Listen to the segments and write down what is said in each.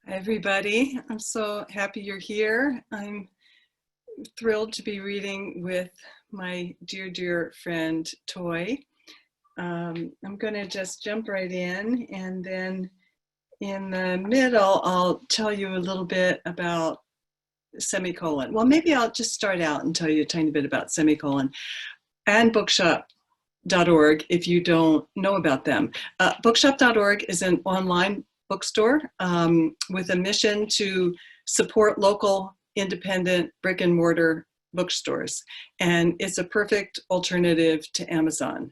Hi, everybody. I'm so happy you're here. I'm thrilled to be reading with my dear, dear friend, Toi. I'm going to just jump right in, and then in the middle, I'll tell you a little bit about semicolon. Well, maybe I'll just start out and tell you a tiny bit about semicolon and bookshop.org if you don't know about them. Bookshop.org is an online bookstore with a mission to support local independent brick and mortar bookstores. And it's a perfect alternative to Amazon.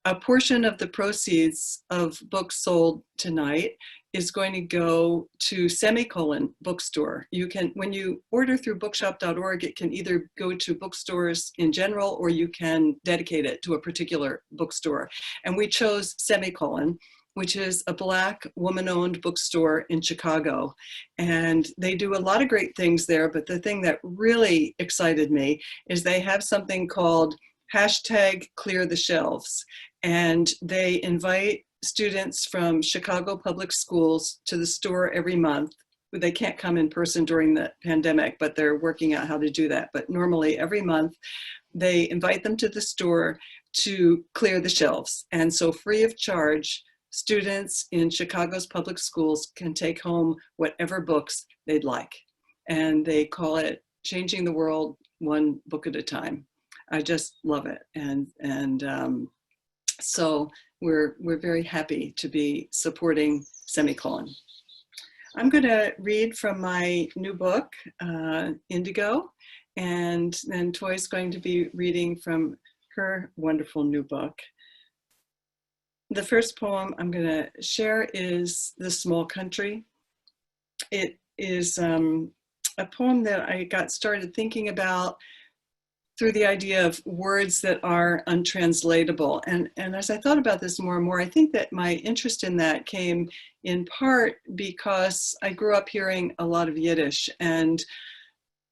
A portion of the proceeds of books sold tonight is going to go to Semicolon Bookstore. You can, when you order through bookshop.org, it can either go to bookstores in general, or you can dedicate it to a particular bookstore. And we chose Semicolon, which is a Black woman-owned bookstore in Chicago. And they do a lot of great things there, but the thing that really excited me is they have something called #ClearTheShelves. And they invite students from Chicago public schools to the store every month. They can't come in person during the pandemic, but they're working out how to do that. But normally every month, they invite them to the store to clear the shelves. And so free of charge, students in Chicago's public schools can take home whatever books they'd like. And they call it Changing the World One Book at a Time. I just love it. So we're very happy to be supporting Semicolon. I'm going to read from my new book, Indigo, and then Toi's going to be reading from her wonderful new book. The first poem I'm going to share is The Small Country. It is a poem that I got started thinking about through the idea of words that are untranslatable. And as I thought about this more and more, I think that my interest in that came in part because I grew up hearing a lot of Yiddish, and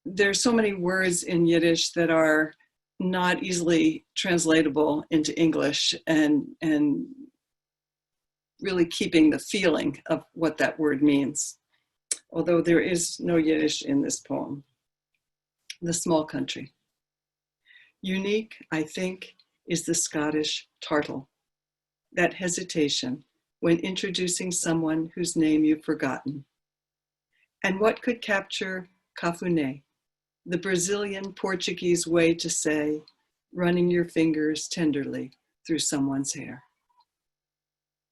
there's so many words in Yiddish that are not easily translatable into English, and really keeping the feeling of what that word means. Although there is no Yiddish in this poem. The Small Country. Unique, I think, is the Scottish tartle, that hesitation when introducing someone whose name you've forgotten. And what could capture cafuné, the Brazilian Portuguese way to say, running your fingers tenderly through someone's hair?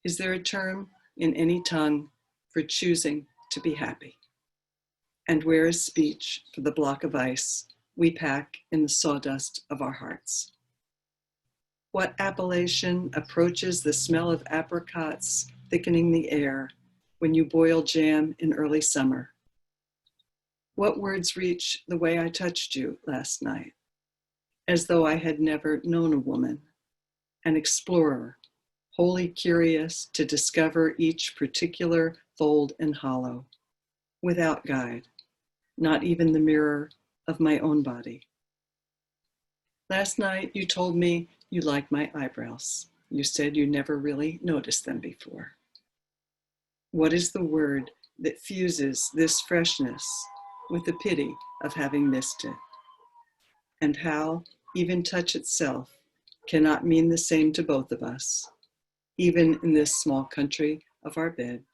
Is there a term in any tongue for choosing to be happy? And where is speech for the block of ice we pack in the sawdust of our hearts? What appellation approaches the smell of apricots thickening the air when you boil jam in early summer? What words reach the way I touched you last night, as though I had never known a woman, an explorer, wholly curious to discover each particular fold and hollow, without guide, not even the mirror of my own body. Last night, you told me you liked my eyebrows. You said you never really noticed them before. What is the word that fuses this freshness with the pity of having missed it? And how even touch itself cannot mean the same to both of us, even in this small country of our bed,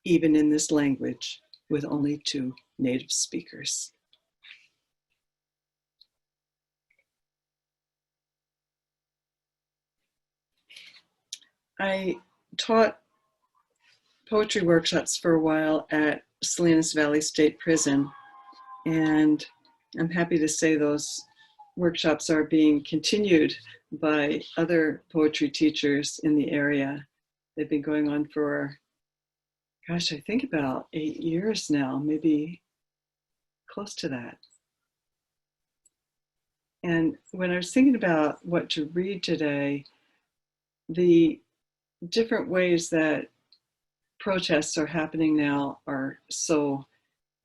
even in this language with only 2 native speakers. I taught poetry workshops for a while at Salinas Valley State Prison, and I'm happy to say those workshops are being continued by other poetry teachers in the area. They've been going on for, gosh, I think about 8 years now, maybe close to that. And when I was thinking about what to read today, the different ways that protests are happening now are so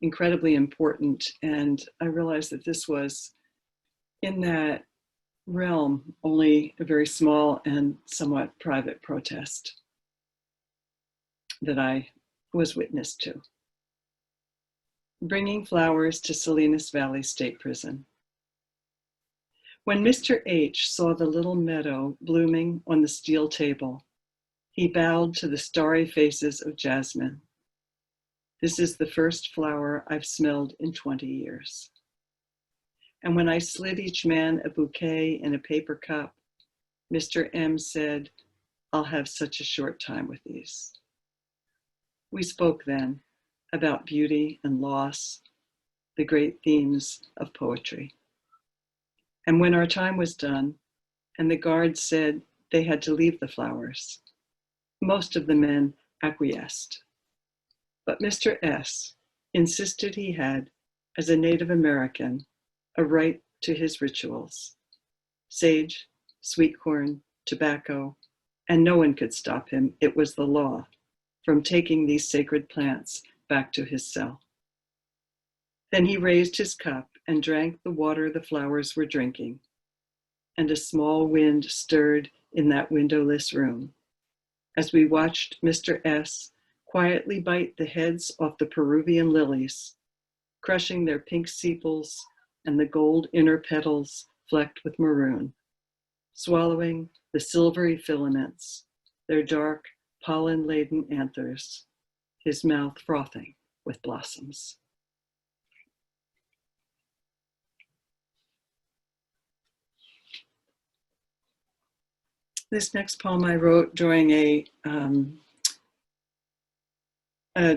incredibly important. And I realized that this was in that realm, only a very small and somewhat private protest that I was witness to. Bringing flowers to Salinas Valley State Prison. When Mr. H saw the little meadow blooming on the steel table, he bowed to the starry faces of jasmine. This is the first flower I've smelled in 20 years. And when I slid each man a bouquet in a paper cup, Mr. M said, I'll have such a short time with these. We spoke then about beauty and loss, the great themes of poetry. And when our time was done, and the guards said they had to leave the flowers, most of the men acquiesced. But Mr. S insisted he had, as a Native American, a right to his rituals: sage, sweet corn, tobacco, and no one could stop him, it was the law, from taking these sacred plants back to his cell. Then he raised his cup and drank the water the flowers were drinking, and a small wind stirred in that windowless room as we watched Mr. S quietly bite the heads off the Peruvian lilies, crushing their pink sepals and the gold inner petals flecked with maroon, swallowing the silvery filaments, their dark, pollen-laden anthers, his mouth frothing with blossoms. This next poem I wrote during a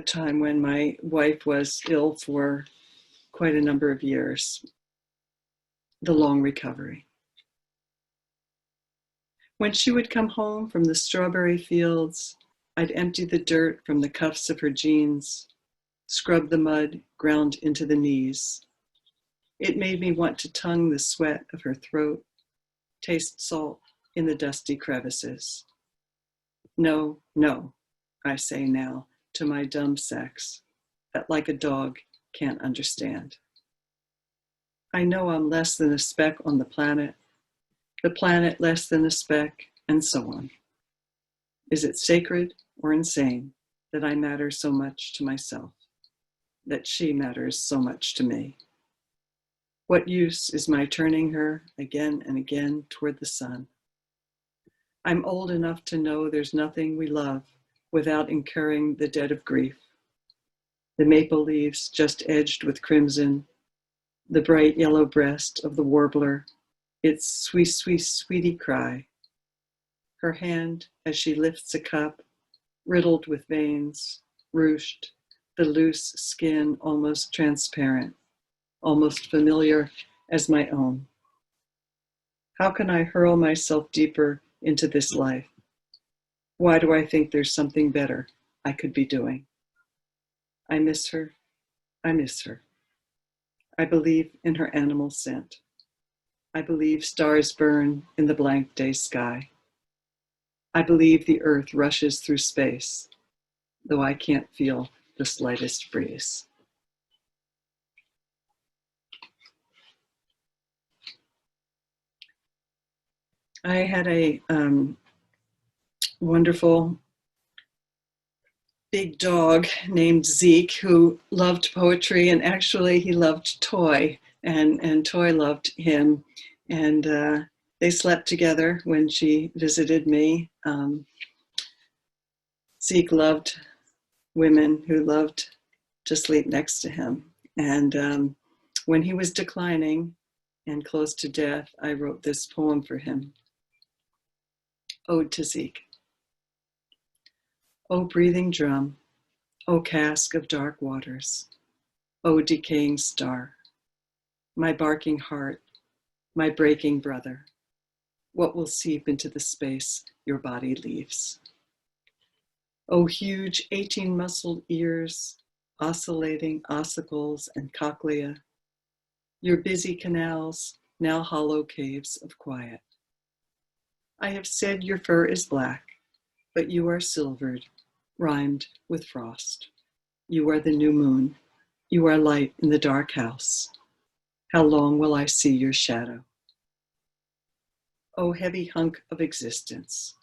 time when my wife was ill for quite a number of years, the long recovery. When she would come home from the strawberry fields, I'd empty the dirt from the cuffs of her jeans, scrub the mud ground into the knees. It made me want to tongue the sweat of her throat, taste salt in the dusty crevices. No, no, I say now to my dumb sex that like a dog can't understand. I know I'm less than a speck on the planet less than a speck, and so on. Is it sacred or insane that I matter so much to myself, that she matters so much to me? What use is my turning her again and again toward the sun? I'm old enough to know there's nothing we love without incurring the debt of grief. The maple leaves just edged with crimson, the bright yellow breast of the warbler, its sweet, sweet, sweetie cry. Her hand as she lifts a cup, riddled with veins, ruched, the loose skin almost transparent, almost familiar as my own. How can I hurl myself deeper into this life? Why do I think there's something better I could be doing? I miss her. I miss her. I believe in her animal scent. I believe stars burn in the blank day sky. I believe the earth rushes through space, though I can't feel the slightest breeze. I had a wonderful big dog named Zeke who loved poetry, and actually he loved Toi, and Toi loved him, and they slept together when she visited me. Zeke loved women who loved to sleep next to him, and when he was declining and close to death, I wrote this poem for him. Ode to Zeke. O breathing drum, O cask of dark waters, O decaying star, my barking heart, my breaking brother, what will seep into the space your body leaves? O huge 18-muscled ears, oscillating ossicles and cochlea, your busy canals, now hollow caves of quiet. I have said your fur is black, but you are silvered, rhymed with frost. You are the new moon. You are light in the dark house. How long will I see your shadow? O heavy hunk of existence.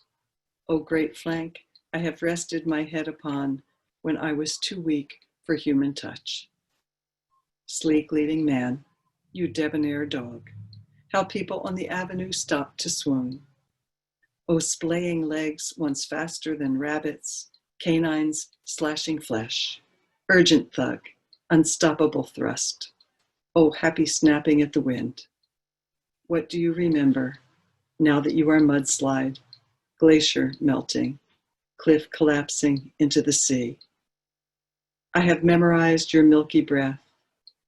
O great flank I have rested my head upon when I was too weak for human touch. Sleek leading man, you debonair dog, how people on the avenue stop to swoon. Oh, splaying legs once faster than rabbits, canines slashing flesh. Urgent thug, unstoppable thrust. Oh, happy snapping at the wind. What do you remember now that you are mudslide, glacier melting, cliff collapsing into the sea? I have memorized your milky breath,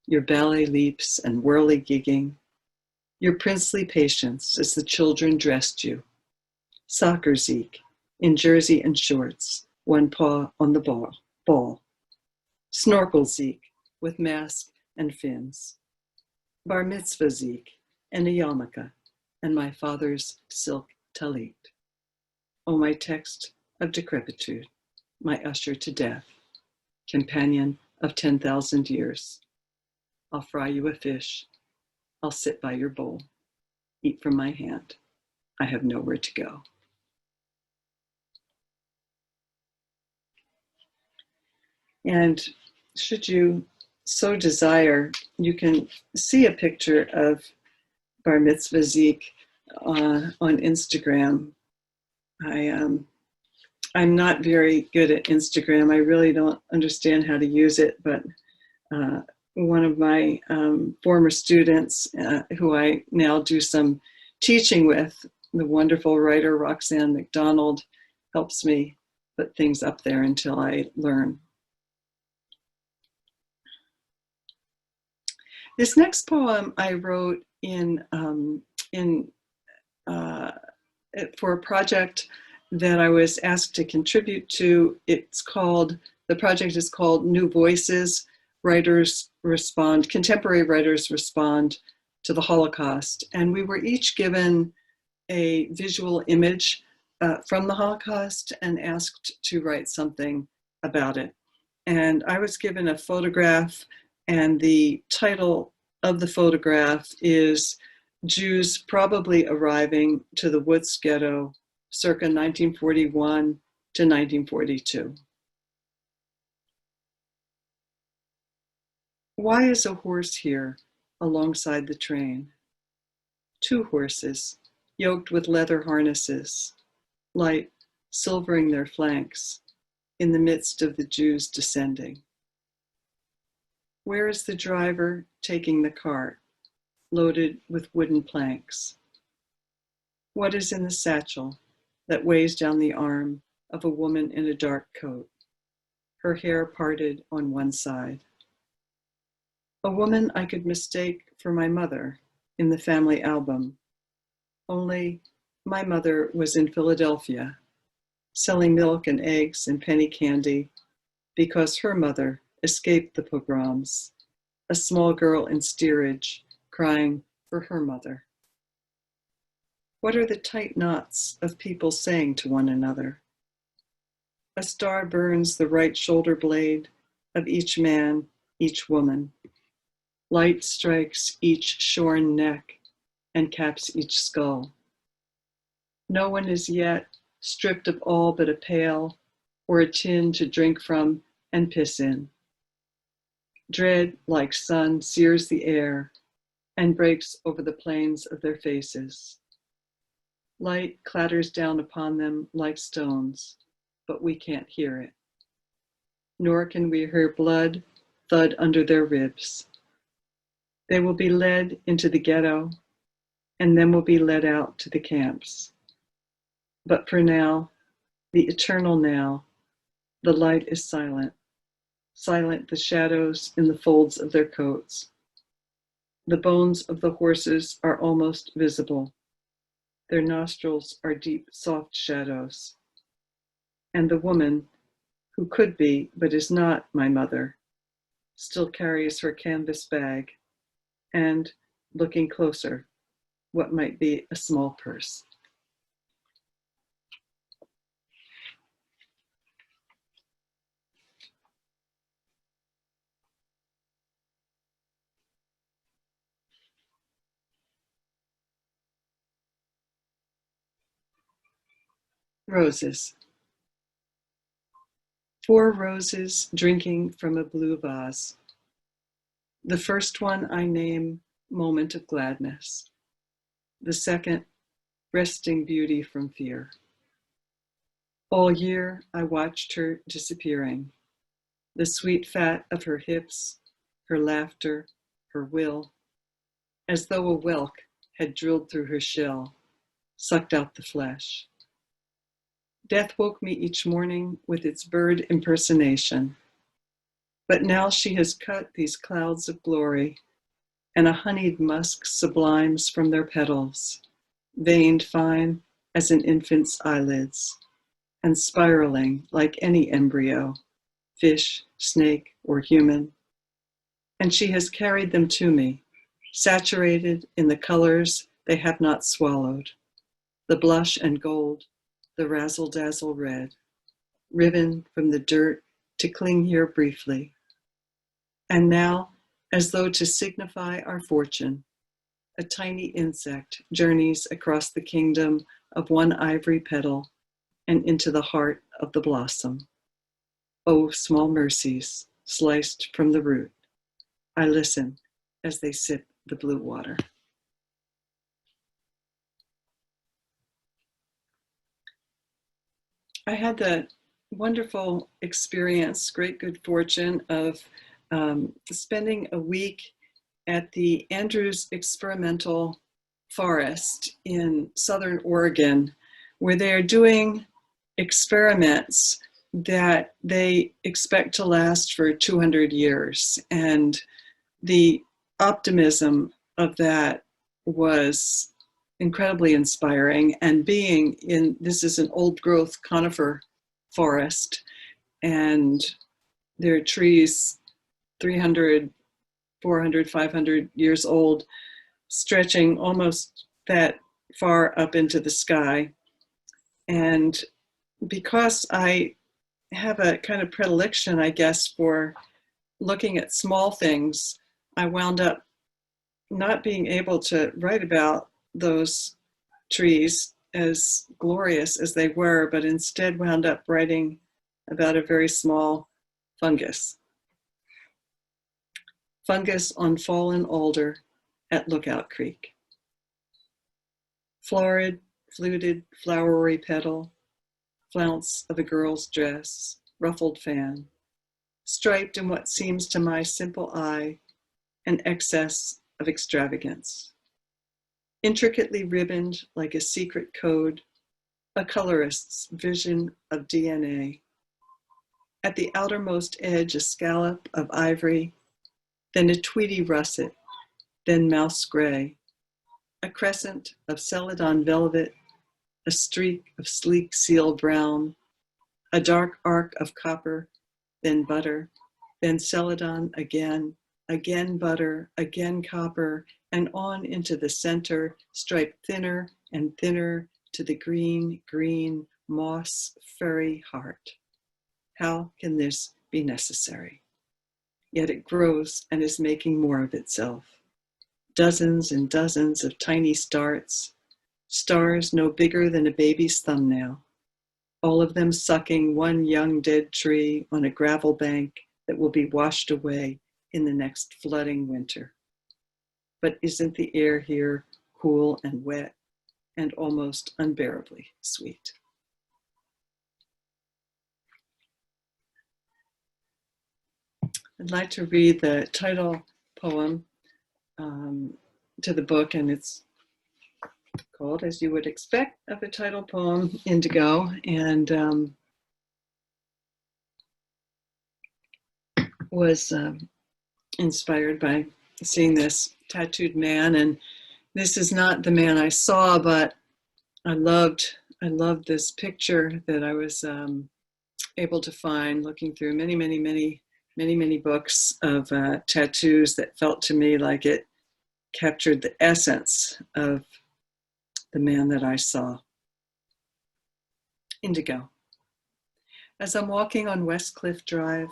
your ballet leaps and whirly gigging, your princely patience as the children dressed you. Soccer Zeke, in jersey and shorts, one paw on the ball. Snorkel Zeke, with mask and fins. Bar mitzvah Zeke, and a yarmulke, and my father's silk talit. Oh, my text of decrepitude, my usher to death, companion of 10,000 years. I'll fry you a fish. I'll sit by your bowl. Eat from my hand. I have nowhere to go. And should you so desire, you can see a picture of Bar Mitzvah Zeke on Instagram. I'm not very good at Instagram. I really don't understand how to use it, but one of my former students who I now do some teaching with, the wonderful writer Roxanne McDonald, helps me put things up there until I learn. This next poem I wrote for a project that I was asked to contribute to. The project is called New Voices, Contemporary Writers Respond to the Holocaust. And we were each given a visual image from the Holocaust and asked to write something about it. And I was given a photograph, and the title of the photograph is Jews Probably Arriving to the Wutz Ghetto circa 1941 to 1942. Why is a horse here alongside the train? Two horses, yoked with leather harnesses, light silvering their flanks in the midst of the Jews descending. Where is the driver taking the cart, loaded with wooden planks? What is in the satchel that weighs down the arm of a woman in a dark coat, her hair parted on one side? A woman I could mistake for my mother in the family album, only my mother was in Philadelphia, selling milk and eggs and penny candy because her mother escaped the pogroms, a small girl in steerage crying for her mother. What are the tight knots of people saying to one another? A star burns the right shoulder blade of each man, each woman. Light strikes each shorn neck and caps each skull. No one is yet stripped of all but a pail or a tin to drink from and piss in. Dread, like sun, sears the air and breaks over the plains of their faces. Light clatters down upon them like stones, but we can't hear it. Nor can we hear blood thud under their ribs. They will be led into the ghetto and then will be led out to the camps. But for now, the eternal now, the light is silent. Silent the shadows in the folds of their coats. The bones of the horses are almost visible. Their nostrils are deep, soft shadows. And the woman, who could be, but is not my mother, still carries her canvas bag and, looking closer, what might be a small purse. Roses. 4 roses drinking from a blue vase. The first one I name moment of gladness. The second, resting beauty from fear. All year I watched her disappearing. The sweet fat of her hips, her laughter, her will, as though a whelk had drilled through her shell, sucked out the flesh. Death woke me each morning with its bird impersonation. But now she has cut these clouds of glory, and a honeyed musk sublimes from their petals, veined fine as an infant's eyelids, and spiraling like any embryo, fish, snake, or human. And she has carried them to me, saturated in the colors they have not swallowed, the blush and gold, the razzle-dazzle red, riven from the dirt to cling here briefly. And now, as though to signify our fortune, a tiny insect journeys across the kingdom of one ivory petal and into the heart of the blossom. Oh, small mercies, sliced from the root. I listen as they sip the blue water. I had the wonderful experience, great good fortune of spending a week at the Andrews Experimental Forest in Southern Oregon, where they are doing experiments that they expect to last for 200 years. And the optimism of that was incredibly inspiring. And being in, this is an old growth conifer forest, and there are trees 300, 400, 500 years old, stretching almost that far up into the sky. And because I have a kind of predilection, I guess, for looking at small things, I wound up not being able to write about those trees as glorious as they were, but instead wound up writing about a very small fungus. Fungus on fallen alder at Lookout Creek. Florid, fluted, flowery petal, flounce of a girl's dress, ruffled fan, striped in what seems to my simple eye an excess of extravagance. Intricately ribboned like a secret code, a colorist's vision of DNA. At the outermost edge, a scallop of ivory, then a tweedy russet, then mouse gray, a crescent of celadon velvet, a streak of sleek seal brown, a dark arc of copper, then butter, then celadon again, again butter, again copper, and on into the center, striped thinner and thinner to the green, green, moss, furry heart. How can this be necessary? Yet it grows and is making more of itself. Dozens and dozens of tiny starts, stars no bigger than a baby's thumbnail, all of them sucking one young dead tree on a gravel bank that will be washed away in the next flooding winter. But isn't the air here cool and wet and almost unbearably sweet? I'd like to read the title poem to the book, and it's called, as you would expect of a title poem, Indigo, and was inspired by seeing this tattooed man. And this is not the man I saw, but I loved this picture that I was able to find looking through many books of tattoos that felt to me like it captured the essence of the man that I saw. Indigo. As I'm walking on West Cliff Drive,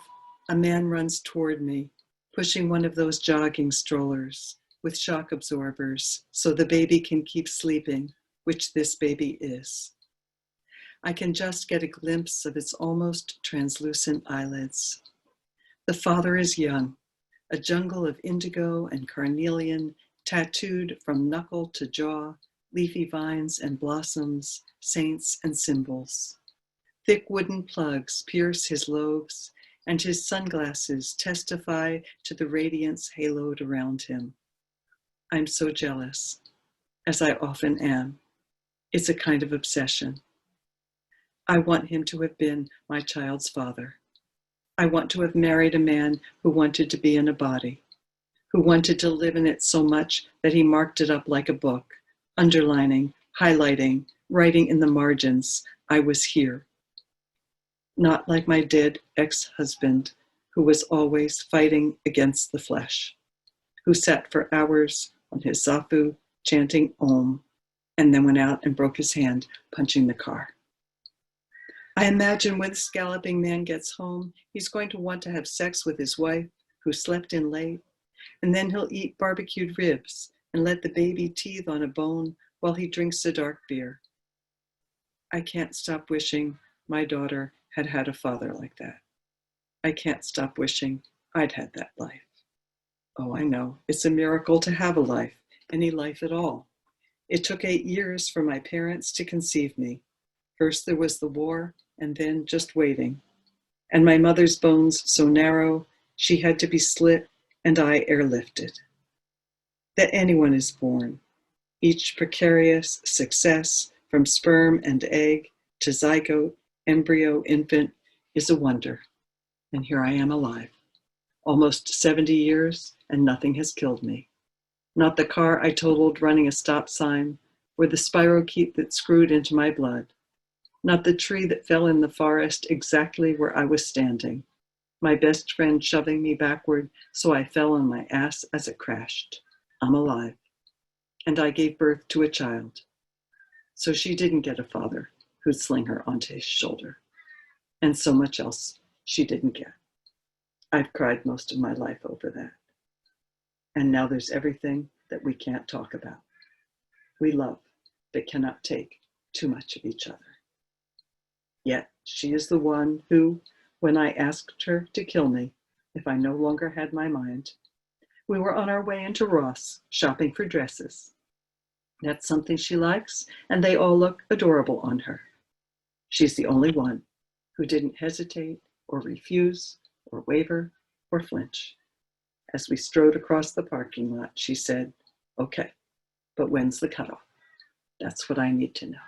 a man runs toward me, pushing one of those jogging strollers with shock absorbers so the baby can keep sleeping, which this baby is. I can just get a glimpse of its almost translucent eyelids. The father is young, a jungle of indigo and carnelian tattooed from knuckle to jaw, leafy vines and blossoms, saints and symbols. Thick wooden plugs pierce his lobes, and his sunglasses testify to the radiance haloed around him. I'm so jealous, as I often am. It's a kind of obsession. I want him to have been my child's father. I want to have married a man who wanted to be in a body, who wanted to live in it so much that he marked it up like a book, underlining, highlighting, writing in the margins, I was here. Not like my dead ex-husband, who was always fighting against the flesh, who sat for hours on his zafu chanting Om, and then went out and broke his hand punching the car. I imagine when this galloping man gets home, he's going to want to have sex with his wife, who slept in late, and then he'll eat barbecued ribs and let the baby teethe on a bone while he drinks a dark beer. I can't stop wishing my daughter had had a father like that. I can't stop wishing I'd had that life. Oh, I know, it's a miracle to have a life, any life at all. It took 8 years for my parents to conceive me. First there was the war, and then just waiting. And my mother's bones so narrow, she had to be slit and I airlifted. That anyone is born, each precarious success from sperm and egg to zygote, embryo, infant, is a wonder. And here I am alive, almost 70 years, and nothing has killed me. Not the car I totaled running a stop sign, or the spirochete that screwed into my blood. Not the tree that fell in the forest exactly where I was standing, my best friend shoving me backward so I fell on my ass as it crashed. I'm alive. And I gave birth to a child. So she didn't get a father who'd sling her onto his shoulder. And so much else she didn't get. I've cried most of my life over that. And now there's everything that we can't talk about. We love, but cannot take too much of each other. Yet she is the one who, when I asked her to kill me if I no longer had my mind, we were on our way into Ross shopping for dresses. That's something she likes, and they all look adorable on her. She's the only one who didn't hesitate or refuse or waver or flinch. As we strode across the parking lot, she said, "Okay, but when's the cutoff? That's what I need to know."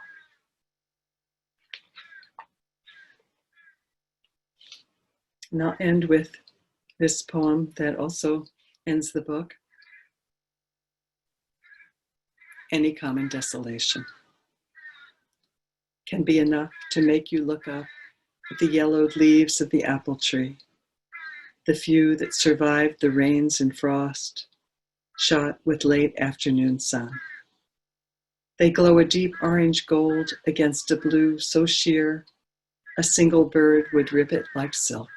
And I'll end with this poem that also ends the book. Any common desolation can be enough to make you look up at the yellowed leaves of the apple tree, the few that survived the rains and frost, shot with late afternoon sun. They glow a deep orange gold against a blue so sheer, a single bird would rip it like silk.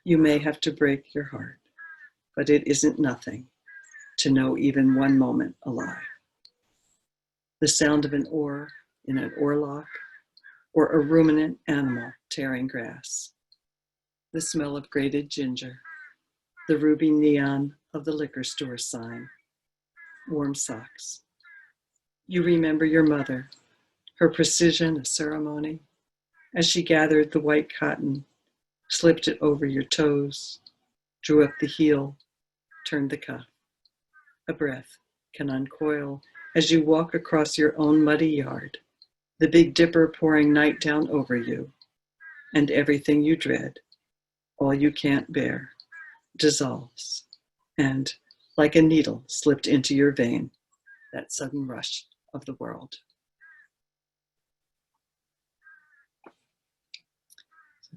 You may have to break your heart, but it isn't nothing to know even one moment alive. The sound of an oar in an oarlock, or a ruminant animal tearing grass. The smell of grated ginger, the ruby neon of the liquor store sign, warm socks. You remember your mother, her precision a ceremony, as she gathered the white cotton, slipped it over your toes, drew up the heel, turned the cuff. A breath can uncoil as you walk across your own muddy yard, the Big Dipper pouring night down over you, and everything you dread, all you can't bear, dissolves, and, like a needle slipped into your vein, that sudden rush of the world.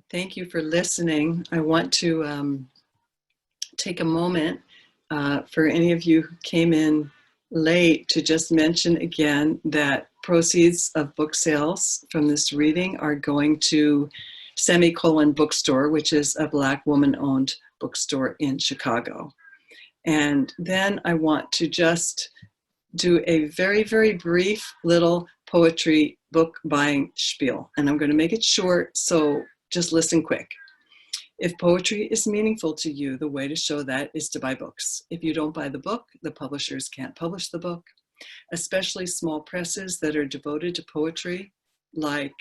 Thank you for listening. I want to take a moment for any of you who came in late to just mention again that proceeds of book sales from this reading are going to Semicolon Bookstore, which is a Black woman-owned bookstore in Chicago. And then I want to just do a very, very brief little poetry book buying spiel. And I'm going to make it short, so just listen quick. If poetry is meaningful to you, the way to show that is to buy books. If you don't buy the book, the publishers can't publish the book, especially small presses that are devoted to poetry, like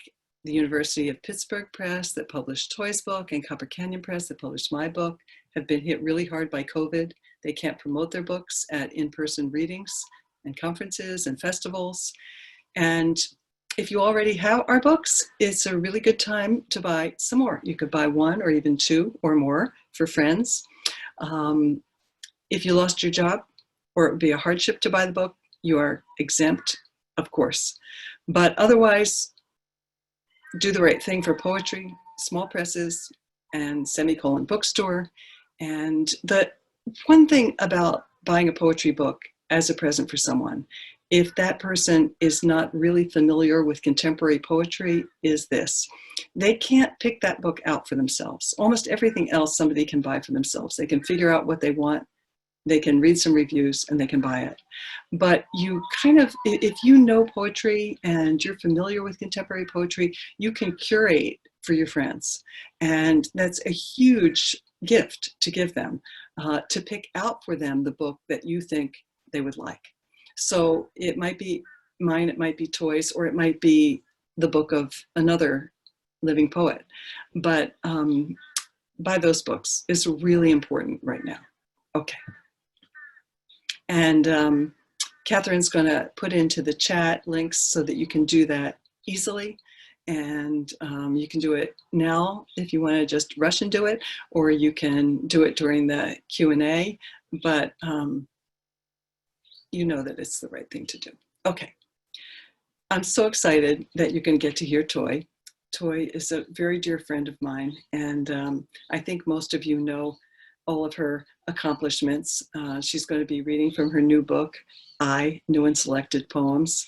the University of Pittsburgh Press that published Toy's book and Copper Canyon Press that published my book, have been hit really hard by COVID. They can't promote their books at in-person readings and conferences and festivals. And if you already have our books, it's a really good time to buy some more. You could buy one or even two or more for friends. If you lost your job or it would be a hardship to buy the book, you are exempt, of course. But otherwise, do the right thing for poetry, small presses, and semicolon bookstore. And the one thing about buying a poetry book as a present for someone, if that person is not really familiar with contemporary poetry, is this. They can't pick that book out for themselves. Almost everything else somebody can buy for themselves. They can figure out what they want, they can read some reviews, and they can buy it. But you kind of, if you know poetry and you're familiar with contemporary poetry, you can curate for your friends. And that's a huge gift to give them, to pick out for them the book that you think they would like. So it might be mine, it might be Toy's, or it might be the book of another living poet. But buy those books is really important right now. Okay. And Catherine's going to put into the chat links so that you can do that easily. And you can do it now if you want to just rush and do it, or you can do it during the Q&A. But you know that it's the right thing to do. Okay. I'm so excited that you're going to get to hear Toi. Toi is a very dear friend of mine, and I think most of you know all of her accomplishments. She's going to be reading from her new book, New and Selected Poems,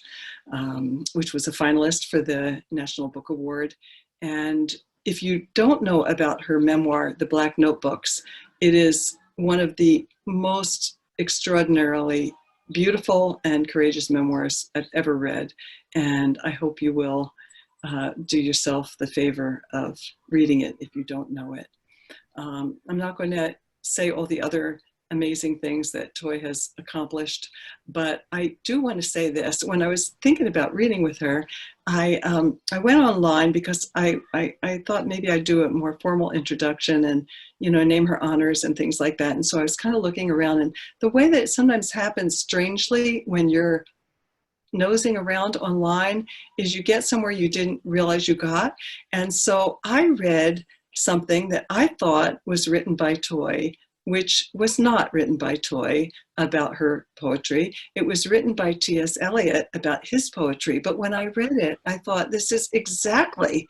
which was a finalist for the National Book Award. And if you don't know about her memoir, The Black Notebooks, it is one of the most extraordinarily beautiful and courageous memoirs I've ever read. And I hope you will do yourself the favor of reading it if you don't know it. I'm not going to say all the other amazing things that Toi has accomplished, but I do want to say this. When I was thinking about reading with her, I went online because I thought maybe I'd do a more formal introduction and, you know, name her honors and things like that. And so I was kind of looking around, and the way that it sometimes happens strangely when you're nosing around online is you get somewhere you didn't realize you got. And so I read something that I thought was written by Toi, which was not written by Toi about her poetry. It was written by T.S. Eliot about his poetry. But when I read it, I thought, this is exactly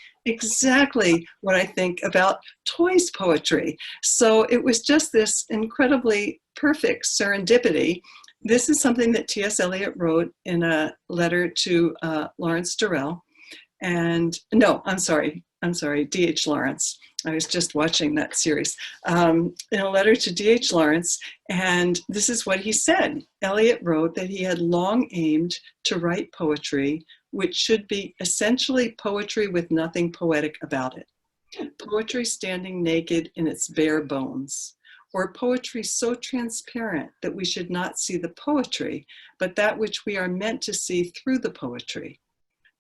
what I think about Toi's poetry. So it was just this incredibly perfect serendipity. This is something that T.S. Eliot wrote in a letter to Lawrence Durrell. And no, I'm sorry, D.H. Lawrence. I was just watching that series. In a letter to D.H. Lawrence, and this is what he said. Eliot wrote that he had long aimed to write poetry, which should be essentially poetry with nothing poetic about it. Poetry standing naked in its bare bones, or poetry so transparent that we should not see the poetry, but that which we are meant to see through the poetry.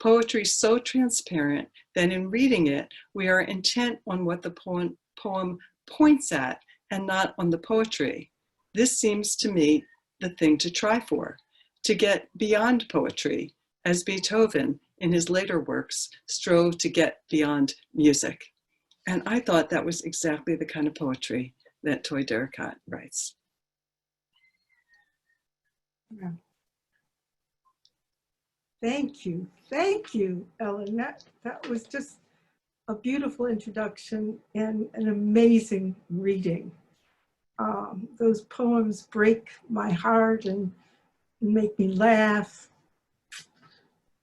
Poetry so transparent that in reading it, we are intent on what the poem points at and not on the poetry. This seems to me the thing to try for, to get beyond poetry, as Beethoven in his later works strove to get beyond music. And I thought that was exactly the kind of poetry that Toi Derricotte writes. Yeah. Thank you, Ellen. That was just a beautiful introduction and an amazing reading. Those poems break my heart and make me laugh,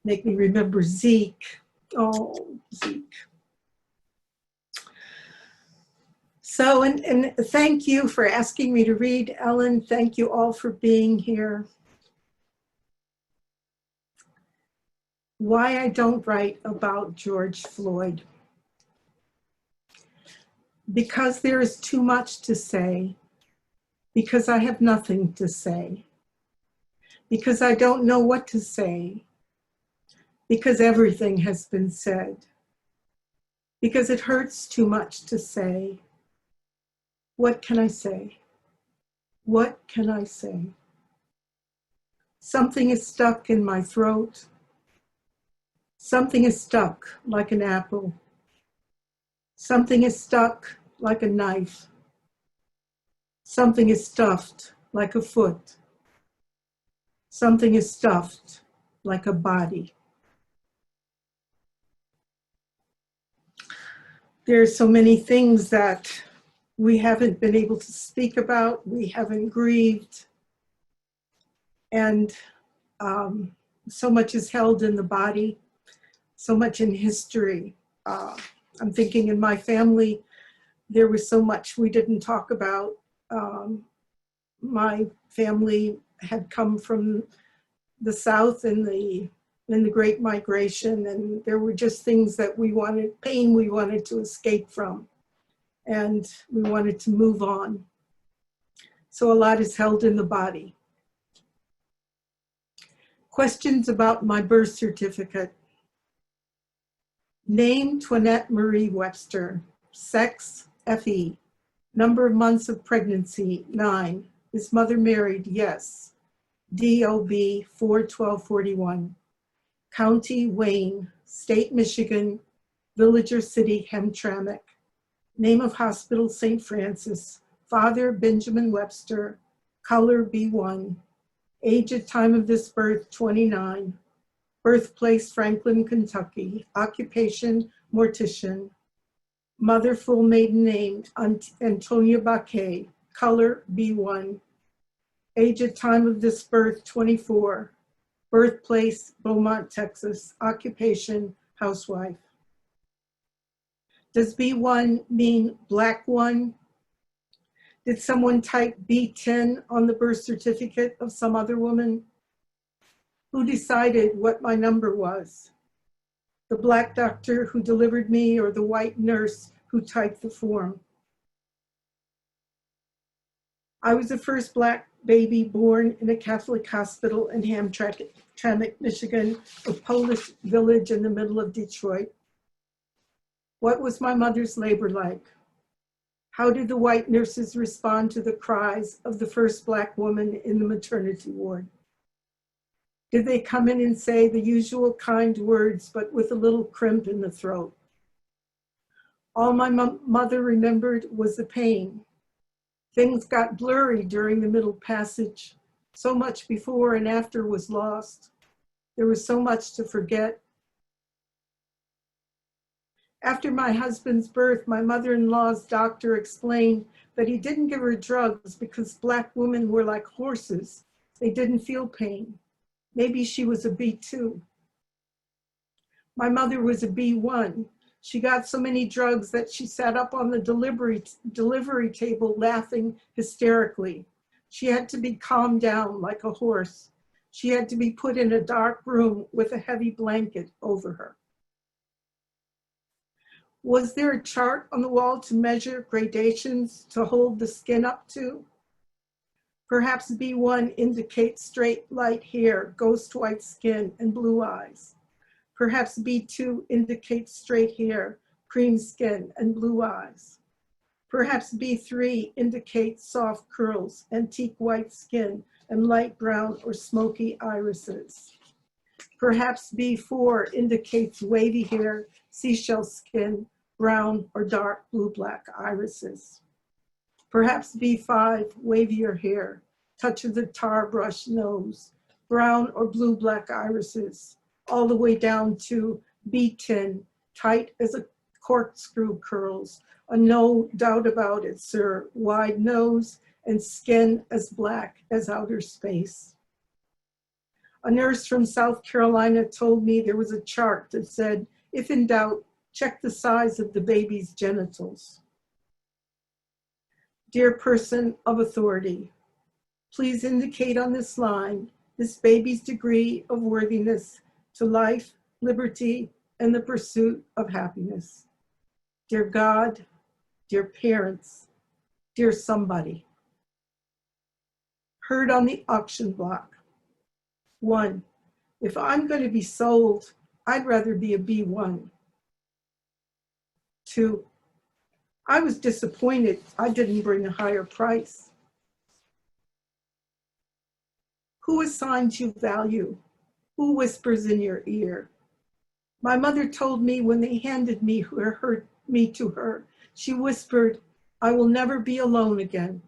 make me remember Zeke. Oh, Zeke. So, and thank you for asking me to read, Ellen. Thank you all for being here. Why I don't write about George Floyd. because there is too much to say, because I have nothing to say, because I don't know what to say, because everything has been said, because it hurts too much to say. What can I say? What can I say? Something is stuck in my throat. Something is stuck like an apple. Something is stuck like a knife. Something is stuffed like a foot. Something is stuffed like a body. There are so many things that we haven't been able to speak about, we haven't grieved, and so much is held in the body, so much in history. I'm thinking in my family, there was so much we didn't talk about. My family had come from the South in the Great Migration, and there were just things that pain we wanted to escape from, and we wanted to move on. So a lot is held in the body. Questions about my birth certificate. Name, Toinette Marie Webster. Sex, FE. Number of months of pregnancy, 9. Is mother married? Yes. DOB 41241. County, Wayne. State, Michigan. Village or city, Hamtramck. Name of hospital, St. Francis. Father, Benjamin Webster. Color, B1. Age at time of this birth, 29. Birthplace, Franklin, Kentucky. Occupation, mortician. Mother, full maiden name, Antonia Baquet. Color, B1. Age at time of this birth, 24. Birthplace, Beaumont, Texas. Occupation, housewife. Does B1 mean black one? Did someone type B10 on the birth certificate of some other woman? Who decided what my number was? The black doctor who delivered me or the white nurse who typed the form? I was the first black baby born in a Catholic hospital in Hamtramck, Michigan, a Polish village in the middle of Detroit. What was my mother's labor like? How did the white nurses respond to the cries of the first black woman in the maternity ward? Did they come in and say the usual kind words, but with a little crimp in the throat? All my mother remembered was the pain. Things got blurry during the middle passage. So much before and after was lost. There was so much to forget. After my husband's birth, my mother-in-law's doctor explained that he didn't give her drugs because black women were like horses. They didn't feel pain. Maybe she was a B2. My mother was a B1. She got so many drugs that she sat up on the delivery table laughing hysterically. She had to be calmed down like a horse. She had to be put in a dark room with a heavy blanket over her. Was there a chart on the wall to measure gradations to hold the skin up to? Perhaps B1 indicates straight light hair, ghost white skin, and blue eyes. Perhaps B2 indicates straight hair, cream skin, and blue eyes. Perhaps B3 indicates soft curls, antique white skin, and light brown or smoky irises. Perhaps B4 indicates wavy hair, seashell skin, brown or dark blue-black irises. Perhaps B5, wavier hair, touch of the tar brush nose, brown or blue-black irises, all the way down to B10, tight as a corkscrew curls, a no doubt about it, sir, wide nose and skin as black as outer space. A nurse from South Carolina told me there was a chart that said, if in doubt, check the size of the baby's genitals. Dear person of authority, please indicate on this line this baby's degree of worthiness to life, liberty, and the pursuit of happiness. Dear God, dear parents, dear somebody. Heard on the auction block. 1, if I'm going to be sold, I'd rather be a B1. 2, I was disappointed I didn't bring a higher price. Who assigns you value? Who whispers in your ear? My mother told me when they handed me to her, she whispered, I will never be alone again.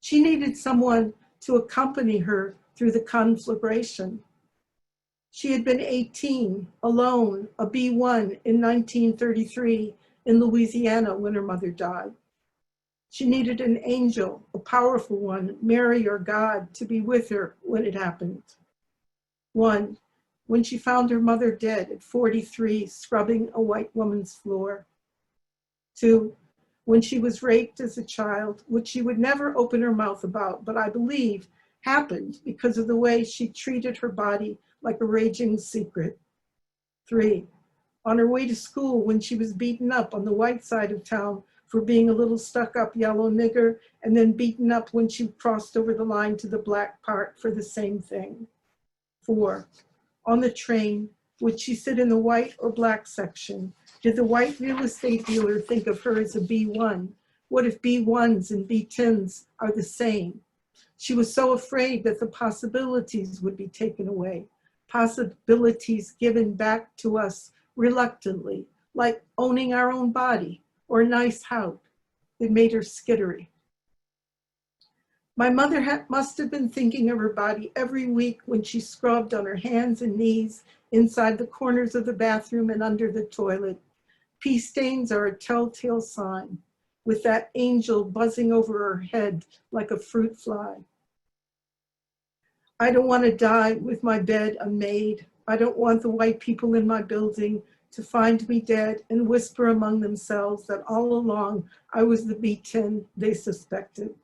She needed someone to accompany her through the conflagration. She had been 18, alone, a B1 in 1933 in Louisiana when her mother died. She needed an angel, a powerful one, Mary or God, to be with her when it happened. 1, when she found her mother dead at 43, scrubbing a white woman's floor. 2, when she was raped as a child, which she would never open her mouth about, but I believe happened because of the way she treated her body like a raging secret. 3, on her way to school when she was beaten up on the white side of town for being a little stuck-up yellow nigger, and then beaten up when she crossed over the line to the black part for the same thing. 4, on the train, would she sit in the white or black section? Did the white real estate dealer think of her as a B1? What if B1s and B10s are the same? She was so afraid that the possibilities would be taken away, possibilities given back to us reluctantly, like owning our own body or a nice house. It made her skittery. My mother must have been thinking of her body every week when she scrubbed on her hands and knees inside the corners of the bathroom and under the toilet. Pee stains are a telltale sign, with that angel buzzing over her head like a fruit fly. I don't want to die with my bed unmade. I don't want the white people in my building to find me dead and whisper among themselves that all along I was the B10 they suspected.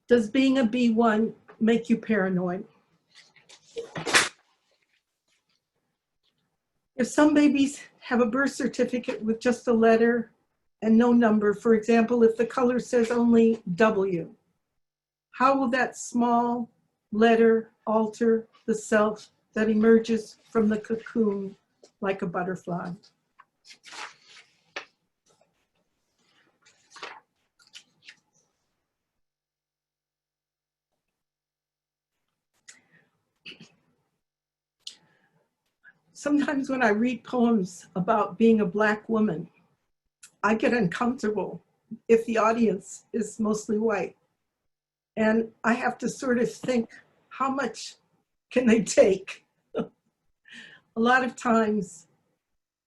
Does being a B1 make you paranoid? If some babies have a birth certificate with just a letter and no number, for example, if the color says only W, how will that small letter alter the self that emerges from the cocoon like a butterfly? Sometimes when I read poems about being a Black woman, I get uncomfortable if the audience is mostly white. And I have to sort of think, how much can they take? A lot of times,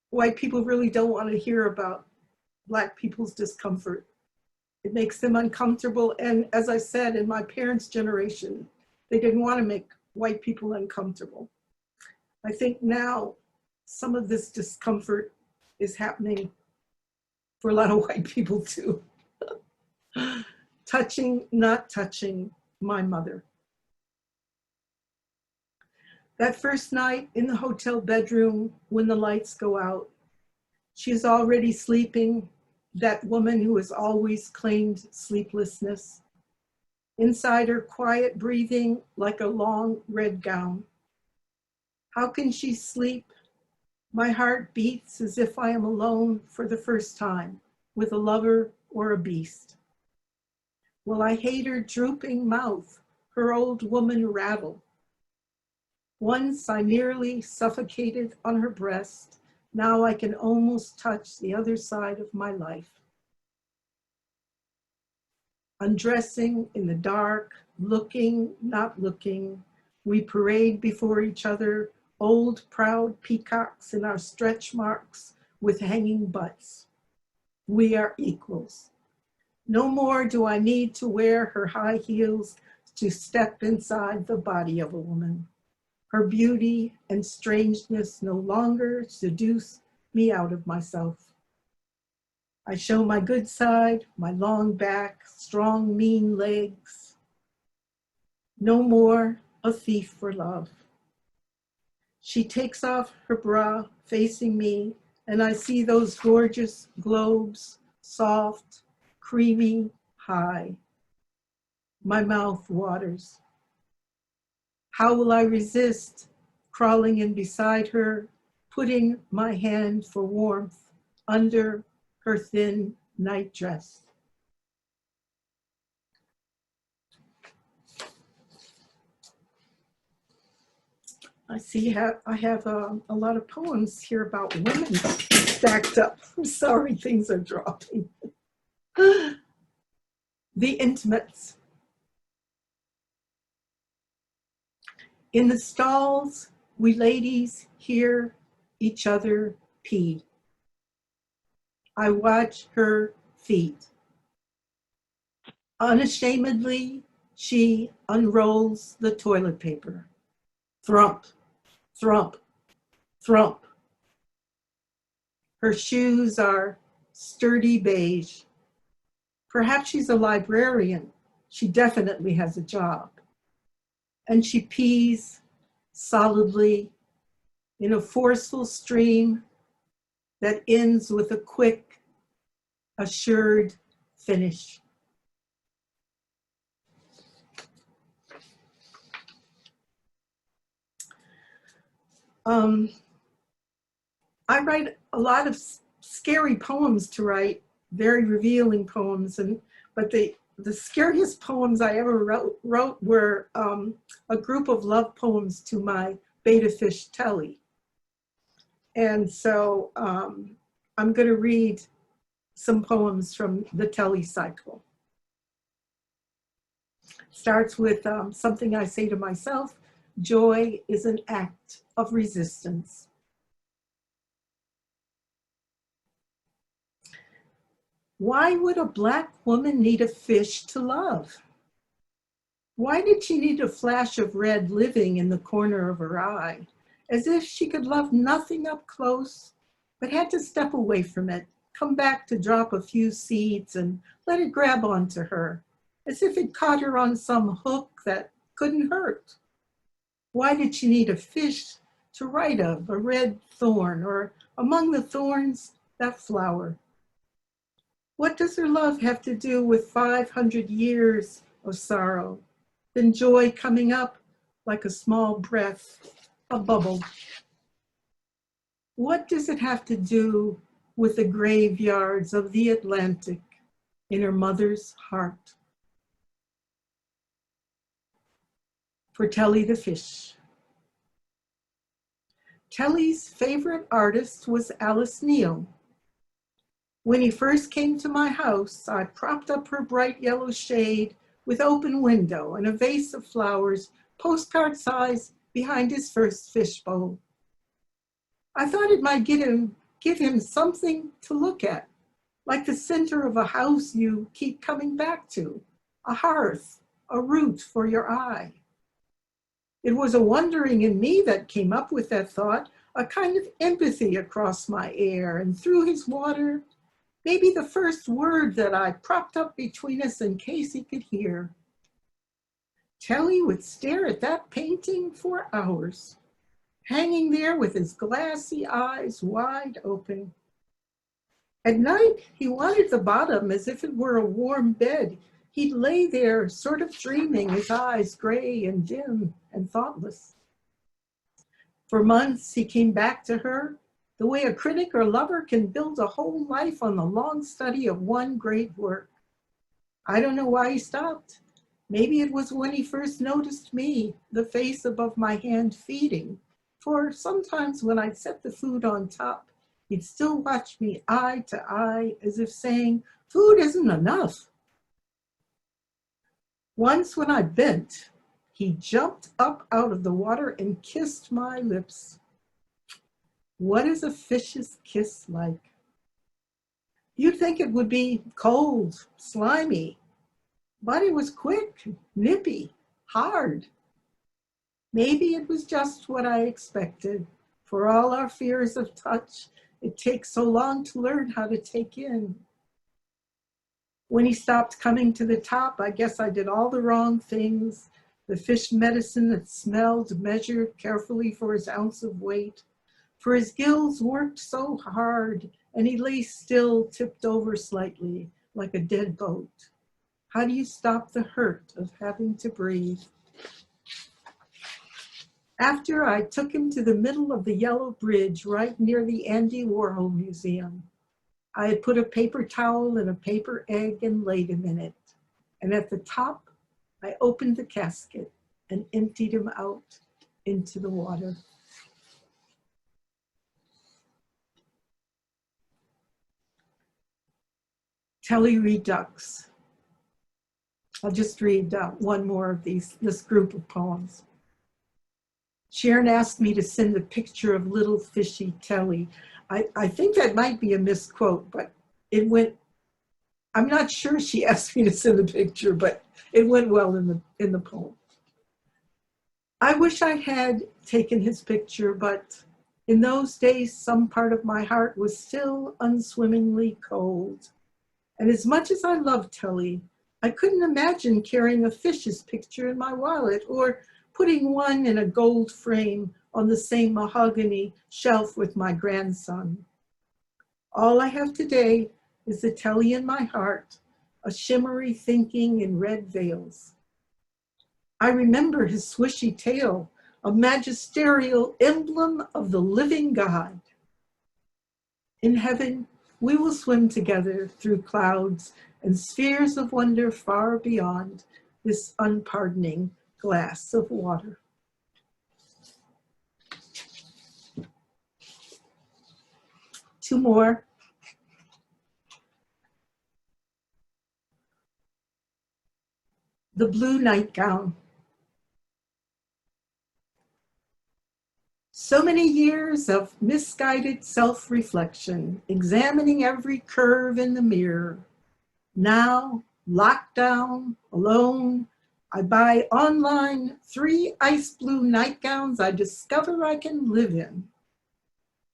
white people really don't want to hear about Black people's discomfort. It makes them uncomfortable. And as I said, in my parents' generation, they didn't want to make white people uncomfortable. I think now some of this discomfort is happening for a lot of white people too. Touching, not touching my mother. That first night in the hotel bedroom when the lights go out, she's already sleeping, that woman who has always claimed sleeplessness. Inside her, quiet breathing like a long red gown. How can she sleep? My heart beats as if I am alone for the first time with a lover or a beast. Will I hate her drooping mouth, her old woman rattle? Once I nearly suffocated on her breast. Now I can almost touch the other side of my life. Undressing in the dark, looking, not looking, we parade before each other, old proud peacocks in our stretch marks with hanging butts. We are equals. No more do I need to wear her high heels to step inside the body of a woman. Her beauty and strangeness no longer seduce me out of myself. I show my good side, my long back, strong, mean legs. No more a thief for love. She takes off her bra, facing me, and I see those gorgeous globes, soft, creamy, high. My mouth waters. How will I resist crawling in beside her, putting my hand for warmth under her thin nightdress? I see I have a lot of poems here about women stacked up. I'm sorry, things are dropping. The Intimates. In the stalls, we ladies hear each other pee. I watch her feet. Unashamedly, she unrolls the toilet paper. Thrump, thrump, thrump. Her shoes are sturdy beige. Perhaps she's a librarian. She definitely has a job. And she pees solidly in a forceful stream that ends with a quick, assured finish. I write a lot of scary poems to write, very revealing poems, but the scariest poems I ever wrote were a group of love poems to my betta fish Telly. And so I'm going to read some poems from the Telly cycle. Starts with something I say to myself: joy is an act of resistance. Why would a Black woman need a fish to love? Why did she need a flash of red living in the corner of her eye, as if she could love nothing up close, but had to step away from it, come back to drop a few seeds and let it grab onto her, as if it caught her on some hook that couldn't hurt? Why did she need a fish to write of, a red thorn, or among the thorns, that flower? What does her love have to do with 500 years of sorrow, then joy coming up like a small breath, a bubble? What does it have to do with the graveyards of the Atlantic in her mother's heart? For Telly the fish. Telly's favorite artist was Alice Neal. When he first came to my house, I propped up her bright yellow shade with open window and a vase of flowers, postcard size, behind his first fishbowl. I thought it might give him something to look at, like the center of a house you keep coming back to, a hearth, a root for your eye. It was a wondering in me that came up with that thought, a kind of empathy across my air, and through his water, maybe the first word that I propped up between us in case he could hear. Telly would stare at that painting for hours, hanging there with his glassy eyes wide open. At night, he wanted the bottom as if it were a warm bed. He'd lay there sort of dreaming, his eyes gray and dim and thoughtless. For months, he came back to her, the way a critic or lover can build a whole life on the long study of one great work. I don't know why he stopped. Maybe it was when he first noticed me, the face above my hand feeding. For sometimes when I'd set the food on top, he'd still watch me eye to eye as if saying, food isn't enough. Once when I bent, he jumped up out of the water and kissed my lips. What is a fish's kiss like? You'd think it would be cold, slimy, but it was quick, nippy, hard. Maybe it was just what I expected. For all our fears of touch, it takes so long to learn how to take in. When he stopped coming to the top, I guess I did all the wrong things. The fish medicine that smelled, measured carefully for his ounce of weight. for his gills worked so hard, and he lay still, tipped over slightly, like a dead boat. How do you stop the hurt of having to breathe? After I took him to the middle of the yellow bridge right near the Andy Warhol Museum, I had put a paper towel and a paper egg and laid him in it. And at the top, I opened the casket and emptied him out into the water. Telly Redux. I'll just read one more of this group of poems. Sharon asked me to send a picture of little fishy Telly. I think that might be a misquote, but it went, I'm not sure she asked me to send a picture, but it went well in the poem. I wish I had taken his picture, but in those days, some part of my heart was still unswimmingly cold. And as much as I loved Telly, I couldn't imagine carrying a fish's picture in my wallet or putting one in a gold frame on the same mahogany shelf with my grandson. All I have today is the Telly in my heart, a shimmery thinking in red veils. I remember his swishy tail, a magisterial emblem of the living God. In heaven, we will swim together through clouds and spheres of wonder far beyond this unpardoning glass of water. Two more. The Blue Nightgown. So many years of misguided self-reflection, examining every curve in the mirror. Now, locked down, alone, I buy online 3 ice blue nightgowns I discover I can live in.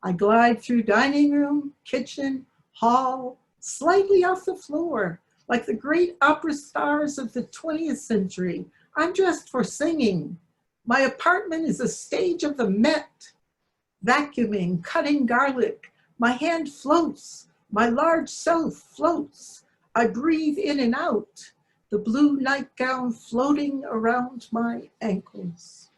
I glide through dining room, kitchen, hall, slightly off the floor, like the great opera stars of the 20th century. I'm dressed for singing. My apartment is a stage of the Met. Vacuuming, cutting garlic. My hand floats. My large self floats. I breathe in and out. The blue nightgown floating around my ankles.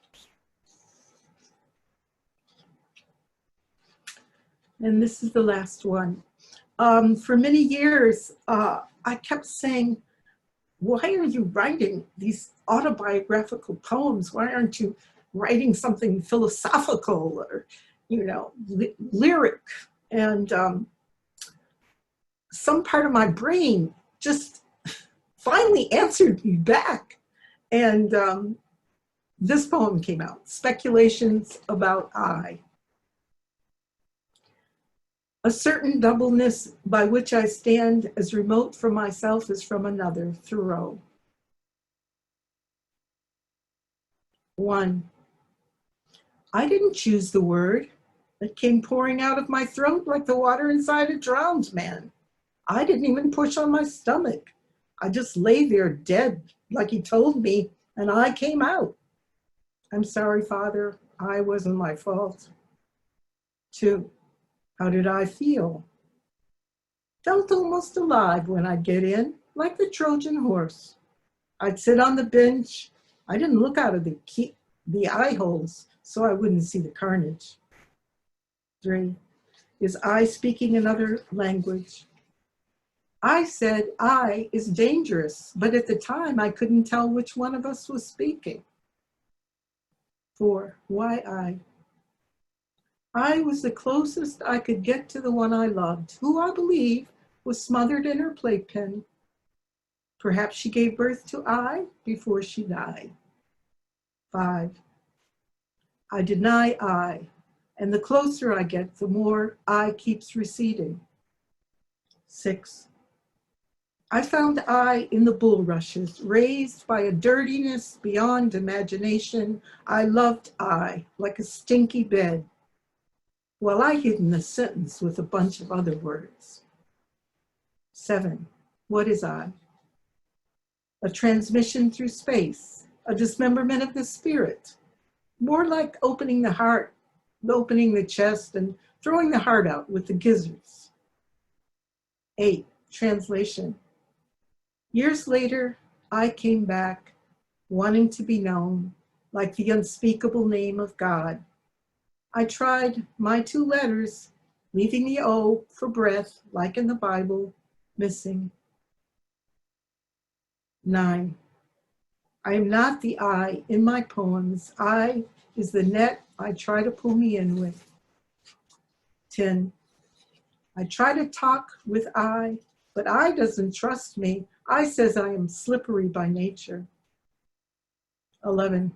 And this is the last one. For many years, I kept saying, why are you writing these autobiographical poems? Why aren't you writing something philosophical or, lyric? And some part of my brain just finally answered me back. And this poem came out, Speculations About I. A certain doubleness by which I stand as remote from myself as from another, Thoreau. 1. I didn't choose the word. It came pouring out of my throat like the water inside a drowned man. I didn't even push on my stomach. I just lay there dead, like he told me, and I came out. I'm sorry, Father, I wasn't my fault. 2. How did I feel? Felt almost alive when I'd get in, like the Trojan horse. I'd sit on the bench. I didn't look out of the eye holes, so I wouldn't see the carnage. 3. Is I speaking another language? I said I is dangerous, but at the time I couldn't tell which one of us was speaking. 4. Why I? I was the closest I could get to the one I loved, who I believe was smothered in her playpen. Perhaps she gave birth to I before she died. 5. I deny I, and the closer I get, the more I keeps receding. 6. I found I in the bulrushes, raised by a dirtiness beyond imagination. I loved I, like a stinky bed. Well, I hid in the sentence with a bunch of other words. 7. What is I? A transmission through space, a dismemberment of the spirit, more like opening the heart opening the chest and throwing the heart out with the gizzards. 8, translation. Years later, I came back, wanting to be known, like the unspeakable name of God. I tried my 2 letters, leaving the O for breath, like in the Bible, missing. 9. I am not the I in my poems. I is the net I try to pull me in with. 10. I try to talk with I, but I doesn't trust me. I says I am slippery by nature. 11.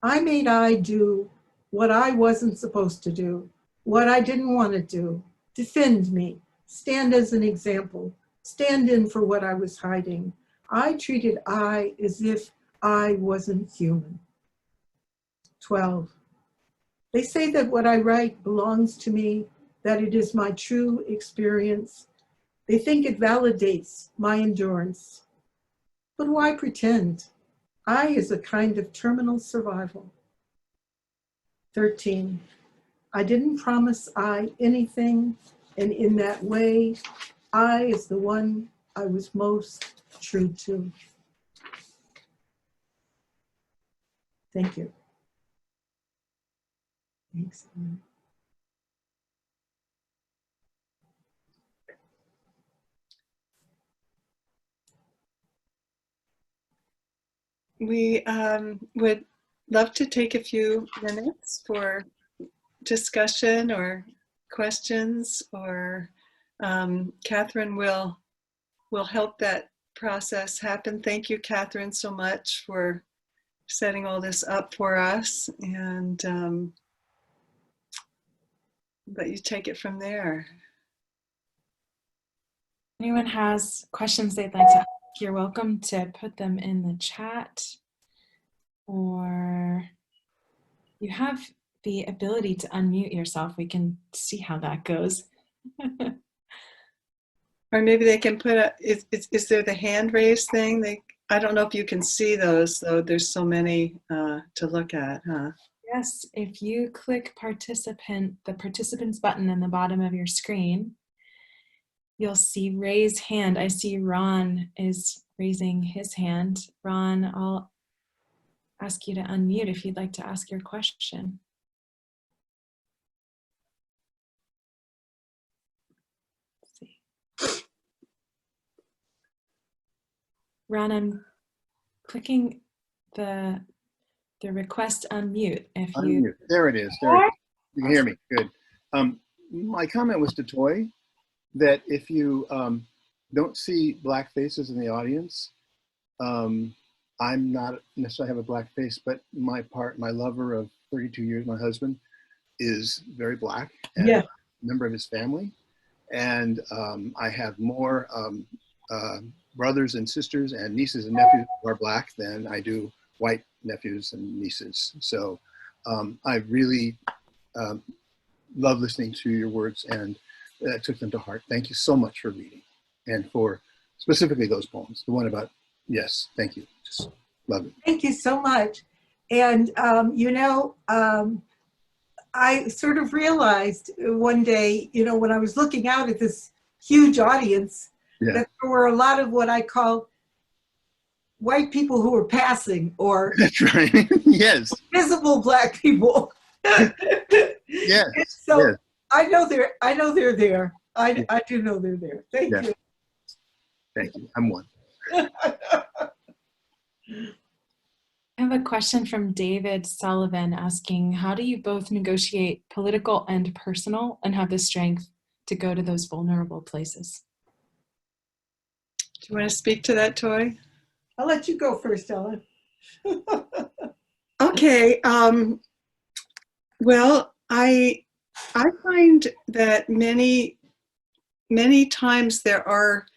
I made I do what I wasn't supposed to do, what I didn't want to do. Defend me, stand as an example, stand in for what I was hiding. I treated I as if I wasn't human. 12. They say that what I write belongs to me, that it is my true experience. They think it validates my endurance. But why pretend? I is a kind of terminal survival. 13. I didn't promise I anything, and in that way, I is the one I was most true to. Thank you. Thanks. We would love to take a few minutes for discussion or questions, or Catherine will help that process happen. Thank you, Catherine, so much for setting all this up for us, and let you take it from there. Anyone has questions they'd like to ask, you're welcome to put them in the chat, or you have the ability to unmute yourself. We can see how that goes. Or maybe they can put is there the hand raise thing? I don't know if you can see those, though. There's so many to look at, huh? Yes, if you click the participants button in the bottom of your screen, you'll see raise hand. I see Ron is raising his hand. Ron, I'll ask you to unmute if you'd like to ask your question. Let's see. Ron, I'm clicking the request unmute. If you Unmute. There it is. There it is. You can hear me. Good. My comment was to Toi that if you don't see black faces in the audience, I'm not necessarily have a black face, but my lover of 32 years, my husband, is very black and Yeah. a member of his family. And I have more brothers and sisters and nieces and nephews who are black than I do white nephews and nieces. So I really love listening to your words, and took them to heart. Thank you so much for reading, and for specifically those poems. The one about, yes, thank you. Just love it. Thank you so much. And, I sort of realized one day, when I was looking out at this huge audience, that there were a lot of what I call white people who were passing, or that's right. Yes. Visible black people. Yes. So yes. I know they're there. I do know they're there. Thank you. Thank you. I'm one. I have a question from David Sullivan asking, how do you both negotiate political and personal and have the strength to go to those vulnerable places? Do you want to speak to that, Toi? I'll let you go first, Ellen. Okay. Well, I find that many times there are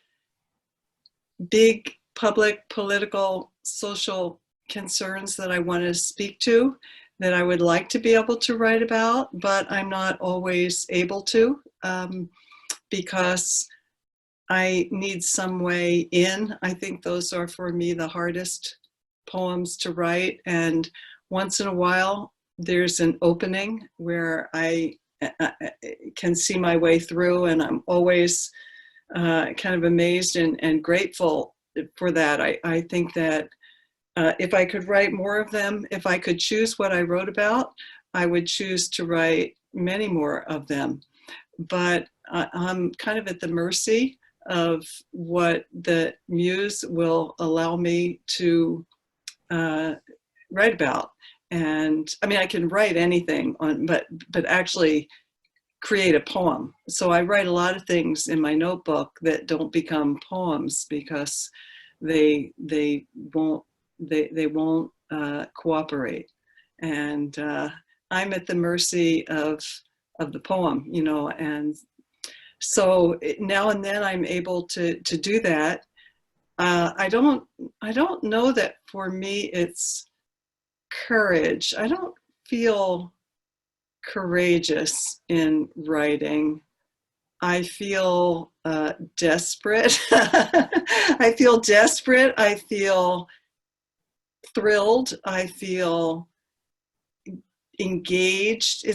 big public, political, social concerns that I want to speak to, that I would like to be able to write about, but I'm not always able to, because I need some way in. I think those are, for me, the hardest poems to write. And once in a while, there's an opening where I can see my way through, and I'm always kind of amazed and grateful for that. I think that if I could write more of them, if I could choose what I wrote about, I would choose to write many more of them. But I'm kind of at the mercy of what the muse will allow me to write about. And I mean, I can write anything on, but actually create a poem. So I write a lot of things in my notebook that don't become poems because they won't cooperate. And I'm at the mercy of the poem, you know. And so now and then I'm able to do that. I don't know that for me it's courage. I don't feel courageous in writing. I feel desperate. I feel desperate. I feel thrilled. I feel engaged.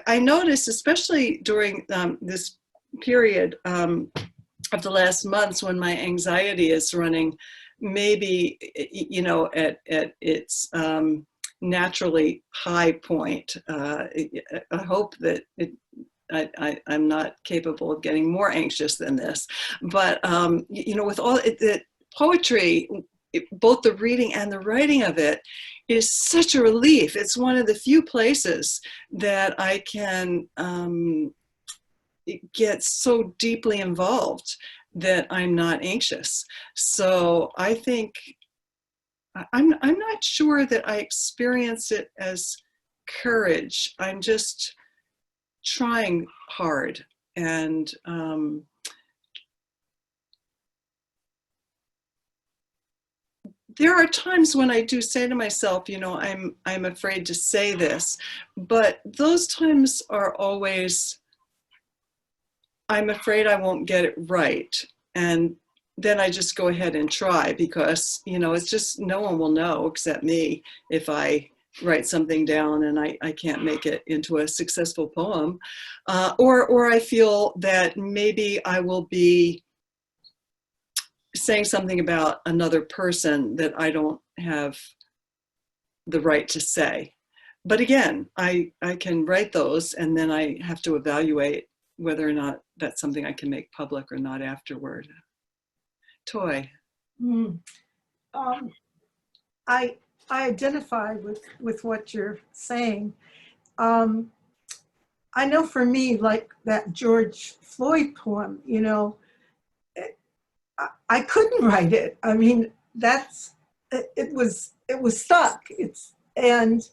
I notice, especially during this period of the last months when my anxiety is running, maybe, you know, at its naturally high point. I hope that I'm not capable of getting more anxious than this, but you know, with all the poetry, both the reading and the writing of it is such a relief. It's one of the few places that I can get so deeply involved that I'm not anxious. So I think I'm not sure that I experience it as courage. I'm just trying hard, and there are times when I do say to myself, you know, I'm afraid to say this, but those times are always, I'm afraid I won't get it right. And then I just go ahead and try because, you know, it's just, no one will know except me if I write something down and I can't make it into a successful poem. Or I feel that maybe I will be saying something about another person that I don't have the right to say. But again, I can write those and then I have to evaluate whether or not that's something I can make public or not afterward. Toi. I identify with what you're saying. I know for me, like that George Floyd poem, you know, I couldn't write it. I mean, it was stuck. And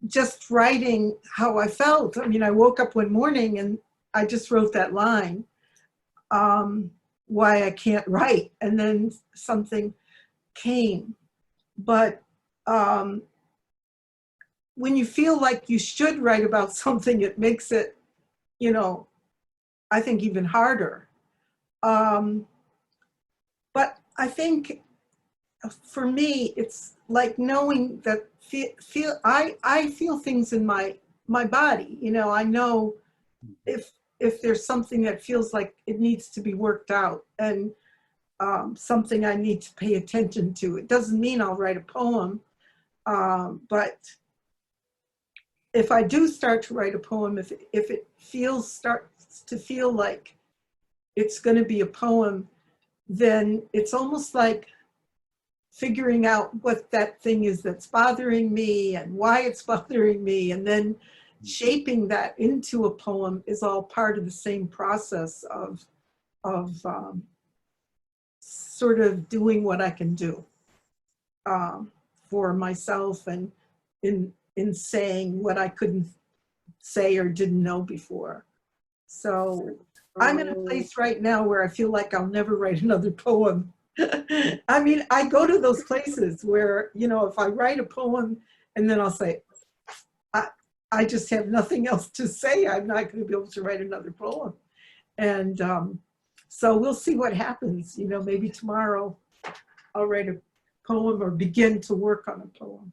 just writing how I felt. I mean, I woke up one morning and I just wrote that line, why I can't write, and then something came. But when you feel like you should write about something, it makes it, you know, I think even harder. But I think for me, it's like knowing that I feel things in my body. You know, I know if there's something that feels like it needs to be worked out and something I need to pay attention to. It doesn't mean I'll write a poem, but if I do start to write a poem, if it starts to feel like it's going to be a poem, then it's almost like figuring out what that thing is that's bothering me and why it's bothering me, and then shaping that into a poem is all part of the same process of sort of doing what I can do for myself and in saying what I couldn't say or didn't know before. So I'm in a place right now where I feel like I'll never write another poem. I mean, I go to those places where, you know, if I write a poem and then I'll say, I just have nothing else to say, I'm not going to be able to write another poem. And so we'll see what happens. You know, maybe tomorrow I'll write a poem or begin to work on a poem.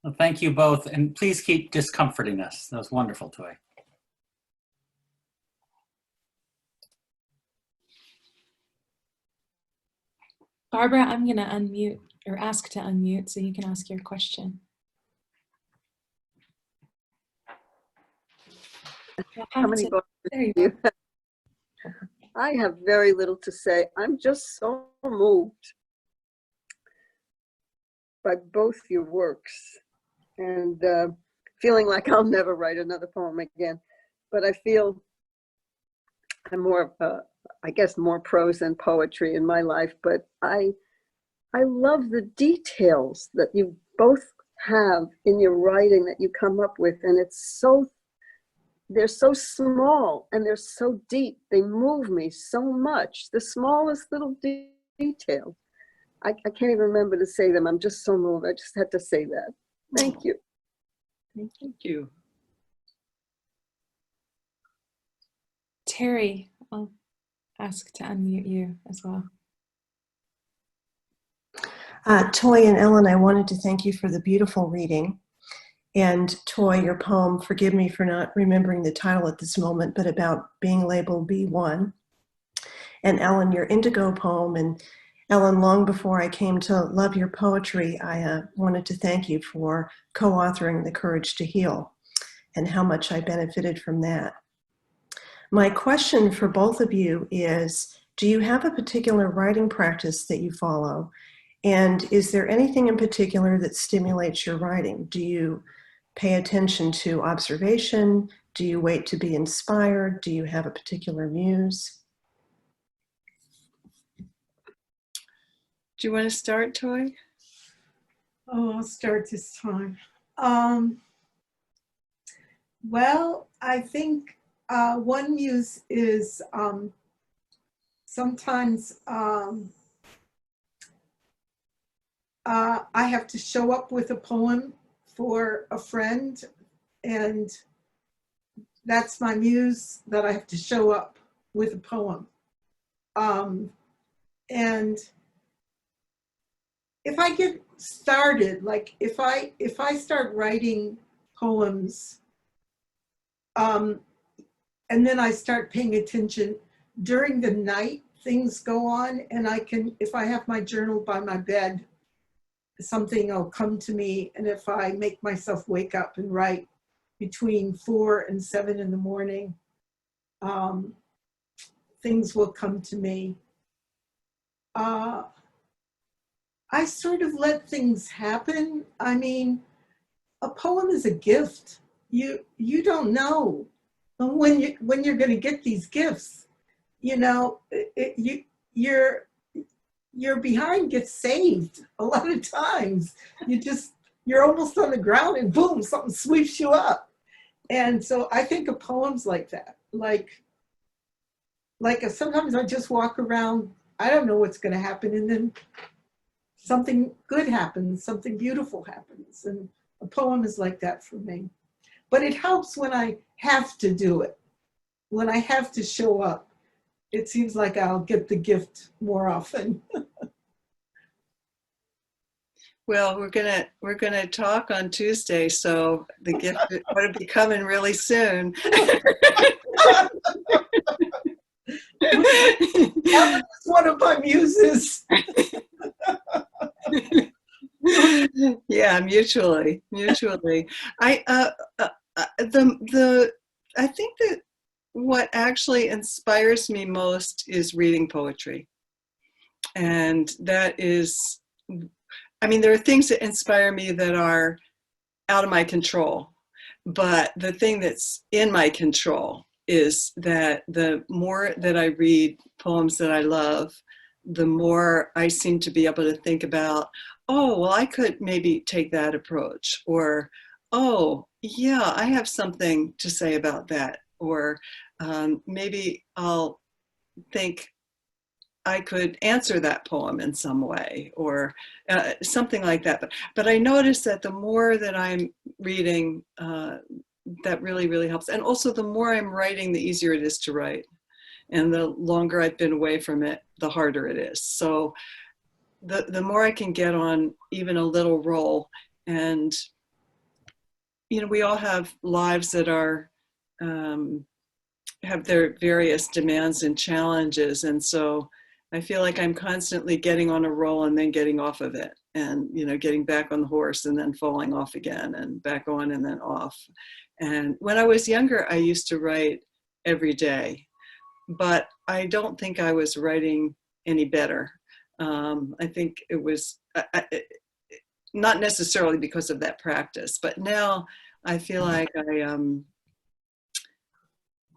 Well, thank you both, and please keep discomforting us. That was wonderful, Toi. Barbara, I'm going to unmute or ask to unmute so you can ask your question. How many books There you do you go. have? I have very little to say. I'm just so moved by both your works and feeling like I'll never write another poem again. But I feel I'm more, I guess, more prose than poetry in my life. But I love the details that you both have in your writing that you come up with, and they're so small and they're so deep. They move me so much. The smallest little detail. I can't even remember to say them. I'm just so moved. I just had to say that. Thank you. Thank you. Terry, I'll ask to unmute you as well. Toi and Ellen, I wanted to thank you for the beautiful reading. And Toi, your poem, forgive me for not remembering the title at this moment, but about being labeled B1. And Ellen, your Indigo poem. And Ellen, long before I came to love your poetry, I wanted to thank you for co-authoring The Courage to Heal and how much I benefited from that. My question for both of you is, do you have a particular writing practice that you follow? And is there anything in particular that stimulates your writing? Do you pay attention to observation? Do you wait to be inspired? Do you have a particular muse? Do you want to start, Toi? Oh, I'll start this time. Well, I think one muse is sometimes I have to show up with a poem for a friend, and that's my muse, that I have to show up with a poem. And if I get started, like if I start writing poems, and then I start paying attention during the night, things go on, and I can, if I have my journal by my bed, something will come to me. And if I make myself wake up and write between 4 and 7 in the morning, things will come to me. I sort of let things happen. I mean, a poem is a gift. You don't know when you're going to get these gifts. You know, your behind gets saved a lot of times. You're almost on the ground and boom, something sweeps you up. And so I think of poems like that. Like sometimes I just walk around, I don't know what's going to happen, and then something good happens, something beautiful happens. And a poem is like that for me. But it helps when I have to do it. When I have to show up, it seems like I'll get the gift more often. Well, we're gonna talk on Tuesday, so the gift is going to be coming really soon. That was one of my muses. Yeah, mutually. I think that what actually inspires me most is reading poetry, and that is, I mean, there are things that inspire me that are out of my control, but the thing that's in my control is that the more that I read poems that I love, the more I seem to be able to think about, oh, well, I could maybe take that approach, or, oh, yeah, I have something to say about that, or maybe I'll think I could answer that poem in some way, or something like that. But I notice that the more that I'm reading, that really, really helps. And also the more I'm writing, the easier it is to write. And the longer I've been away from it, the harder it is. So the more I can get on even a little roll and you know, we all have lives that are, have their various demands and challenges. And so I feel like I'm constantly getting on a roll and then getting off of it, and, you know, getting back on the horse and then falling off again and back on and then off. And when I was younger, I used to write every day, but I don't think I was writing any better. I think it was not necessarily because of that practice, but now I feel like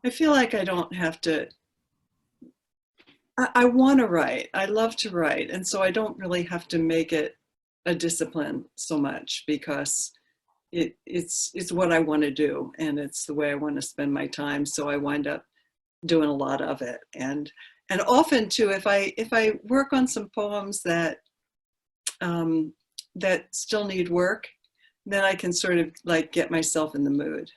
I feel like I don't have to. I want to write. I love to write, and so I don't really have to make it a discipline so much, because it's what I want to do, and it's the way I want to spend my time. So I wind up doing a lot of it, and often too, if I work on some poems that that still need work, then I can sort of like get myself in the mood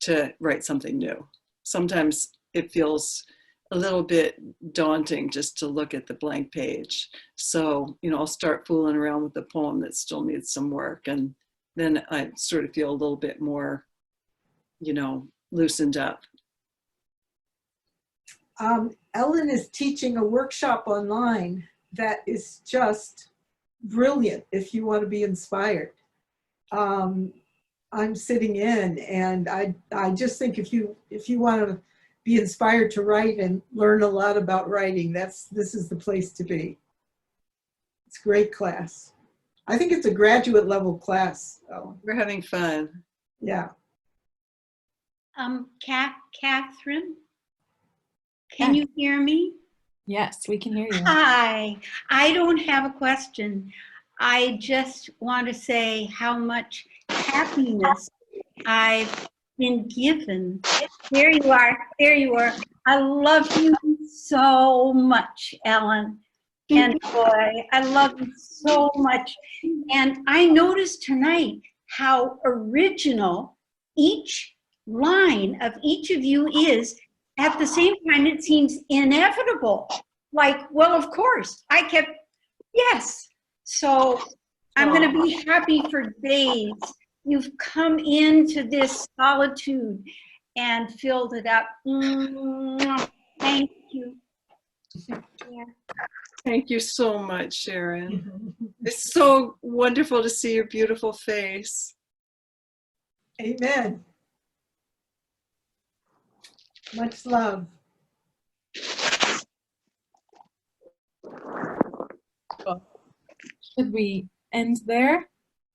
to write something new. Sometimes it feels a little bit daunting just to look at the blank page. So, you know, I'll start fooling around with the poem that still needs some work, and then I sort of feel a little bit more, you know, loosened up. Ellen is teaching a workshop online that is just brilliant if you want to be inspired. I'm sitting in, and I just think if you want to be inspired to write and learn a lot about writing, this is the place to be. It's a great class. I think it's a graduate level class. We're having fun. Yeah. Catherine, can you hear me? Yes, we can hear you. Hi, I don't have a question. I just want to say how much happiness I've been given. There you are, there you are. I love you so much, Ellen and Toi. I love you so much. And I noticed tonight how original each line of each of you is. At the same time, it seems inevitable. Like, well, of course, yes. So I'm going to be happy for days. You've come into this solitude and filled it up. Thank you. Yeah. Thank you so much, Sharon. It's so wonderful to see your beautiful face. Amen. Much love. Should we end there?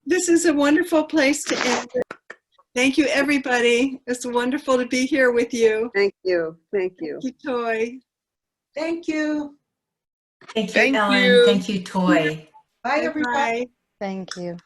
This is a wonderful place to end. Thank you, everybody. It's wonderful to be here with you. Thank you. Thank you. Thank you, Toi. Thank you. Thank you, Thank Ellen. you. Thank you, Toi. Bye, everybody. Bye. Thank you.